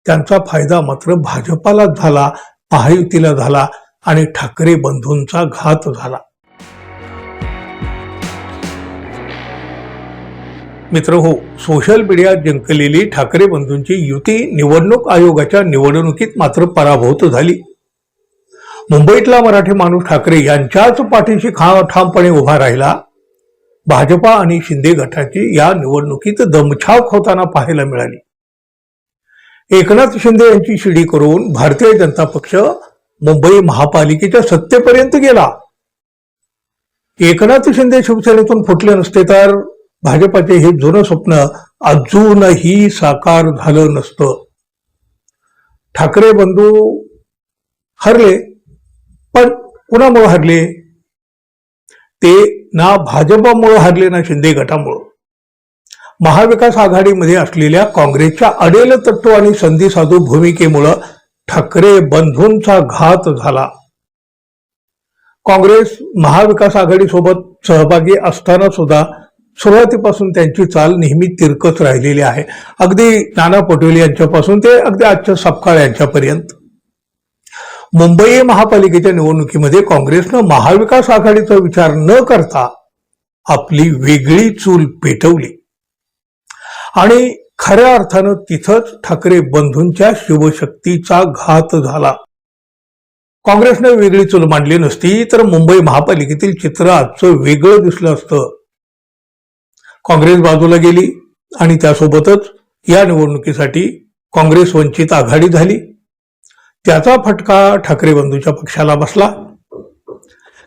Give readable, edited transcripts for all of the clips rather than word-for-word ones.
त्यांचा फायदा मात्र भाजपाला झाला, महायुतीला झाला आणि ठाकरे बंधूंचा घात झाला. मित्रहो, सोशल मीडियात जिंकलेली ठाकरे बंधूंची युती निवडणूक आयोगाच्या निवडणुकीत मात्र पराभूत झाली. मुंबईतला मराठी माणूस ठाकरे यांच्याच पाठीशी ठामपणे उभा राहिला. भाजपा आणि शिंदे गटाची या निवडणुकीत दमछाक होताना पाहायला मिळाली. एकनाथ शिंदे यांची शिडी करून भारतीय जनता पक्ष मुंबई महापालिकेच्या सत्तेपर्यंत गेला. एकनाथ शिंदे शिवसेनेतून फुटले नसते तर भाजपाचे हे जुनं स्वप्न अजूनही साकार झालं नसतं. ठाकरे बंधू हरले, पण कुणामुळे हरले? ते ना भाजपामुळे हरले ना शिंदे गटामुळे. महाविकास आघाडीमध्ये असलेल्या काँग्रेसच्या अडेल तत्व आणि संधी साधू भूमिकेमुळे ठाकरे बंधूंचा घात झाला. काँग्रेस महाविकास आघाडी सोबत सहभागी असताना सुद्धा सुरुवातीपासून त्यांची चाल नेहमी तिरकस राहिलेली आहे. अगदी नाना पटोले यांच्यापासून ते अगदी आजच्या सपकाळ यांच्यापर्यंत. मुंबई महापालिकेच्या निवडणुकीमध्ये काँग्रेसनं महाविकास आघाडीचा विचार न करता आपली वेगळी चूल पेटवली आणि खऱ्या अर्थानं तिथंच ठाकरे बंधूंच्या शिवशक्तीचा घात झाला. काँग्रेसनं वेगळी चूल मांडली नसती तर मुंबई महापालिकेतील चित्र आजचं वेगळं दिसलं असतं. काँग्रेस बाजूला गेली आणि त्यासोबतच या निवडणुकीसाठी काँग्रेस वंचित आघाडी झाली. त्याचा फटका ठाकरे बंधूंच्या पक्षाला बसला.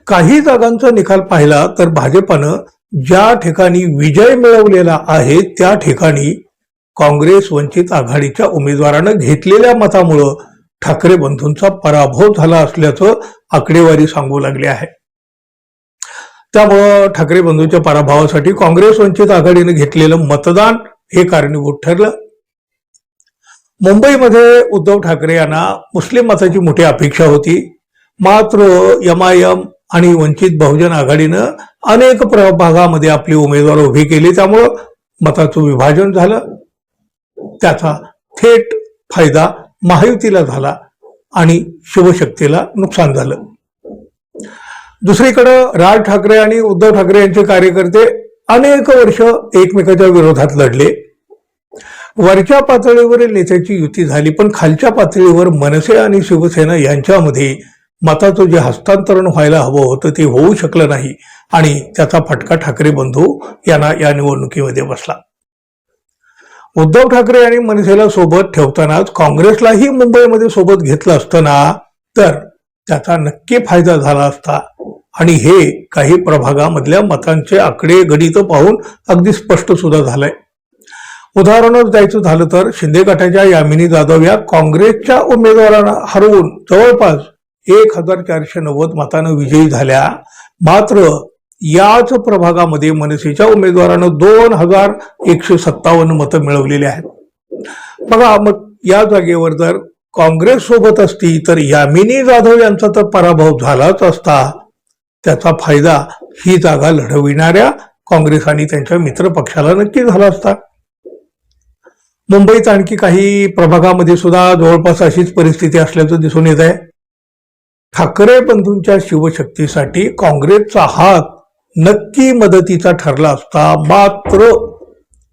काही जागांचा निकाल पाहिला तर भाजपानं ज्या ठिकाणी विजय मिळवलेला आहे त्या ठिकाणी काँग्रेस वंचित आघाडीच्या उमेदवारानं घेतलेल्या मतामुळं ठाकरे बंधूंचा पराभव झाला असल्याचं आकडेवारी सांगू लागली आहे. त्यामुळं ठाकरे बंधूंच्या पराभवासाठी काँग्रेस वंचित आघाडीने घेतलेलं मतदान हे कारणीभूत ठरलं. मुंबईमध्ये उद्धव ठाकरे यांना मुस्लिम मताची मोठी अपेक्षा होती. मात्र MIM आणि वंचित बहुजन आघाडीनं अनेक भागामध्ये आपले उमेदवार उभे केले. त्यामुळं मताचं विभाजन झालं. त्याचा थेट फायदा महायुतीला झाला आणि शिवशक्तीला नुकसान झालं. दुसरीकडे राज ठाकरे आणि उद्धव ठाकरे यांचे कार्यकर्ते अनेक वर्ष एकमेकाच्या विरोधात लढले. वरच्या पातळीवरील नेत्याची युती झाली, पण खालच्या पातळीवर मनसे आणि शिवसेना यांच्यामध्ये मताचं जे हस्तांतरण व्हायला हवं होतं ते होऊ शकलं नाही आणि त्याचा फटका ठाकरे बंधू यांना या निवडणुकीमध्ये बसला. उद्धव ठाकरे आणि मनसेला सोबत ठेवतानाच काँग्रेसलाही मुंबईमध्ये सोबत घेतलं असतं ना तर त्याचा नक्की फायदा झाला असता आणि हे काही प्रभागामधल्या मतांचे आकडे गणित पाहून अगदी स्पष्ट सुद्धा झालंय. उदाहरणच द्यायचं झालं तर शिंदे गटाच्या यामिनी जाधव या काँग्रेसच्या उमेदवारांना हरवून जवळपास 1490 मतांना विजयी झाल्या. मात्र याच प्रभागामध्ये मनसेच्या उमेदवारानं 2157 मतं मिळवलेली आहेत. बघा, मग या जागेवर जर काँग्रेस सोबत असती तर यामिनी जाधव यांचा तर पराभव झालाच असता. त्याचा फायदा ही जागा लढविणाऱ्या काँग्रेस आणि त्यांच्या मित्र पक्षाला नक्की झाला असता. मुंबईत आणखी काही प्रभागामध्ये सुद्धा जवळपास अशीच परिस्थिती असल्याचं दिसून येत आहे. ठाकरे बंधूंच्या शिवशक्तीसाठी काँग्रेसचा हात नक्की मदतीचा ठरला असता. मात्र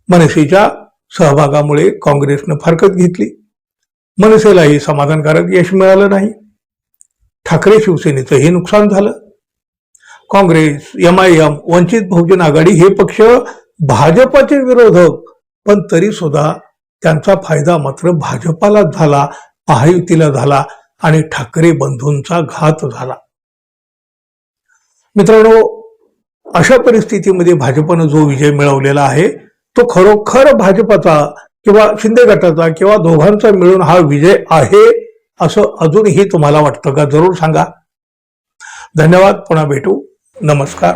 मनसेच्या सहभागामुळे काँग्रेसनं फारकत घेतली. मनसेलाही समाधानकारक यश मिळालं नाही. ठाकरे शिवसेनेचं हे नुकसान झालं. काँग्रेस, MIM, वंचित बहुजन आघाडी हे पक्ष भाजपाचे विरोधक, पण तरी सुद्धा त्यांचा फायदा मात्र भाजपाला झाला, महायुतीला झाला आणि ठाकरे बंधूंचा घात झाला. मित्रांनो, अशा परिस्थितीमध्ये भाजपनं जो विजय मिळवलेला आहे तो खरोखर भाजपाचा किंवा शिंदे गटाचा किंवा दोघांचा मिळून हा विजय आहे असं अजूनही तुम्हाला वाटतं का? जरूर सांगा. धन्यवाद. पुन्हा भेटू. नमस्कार.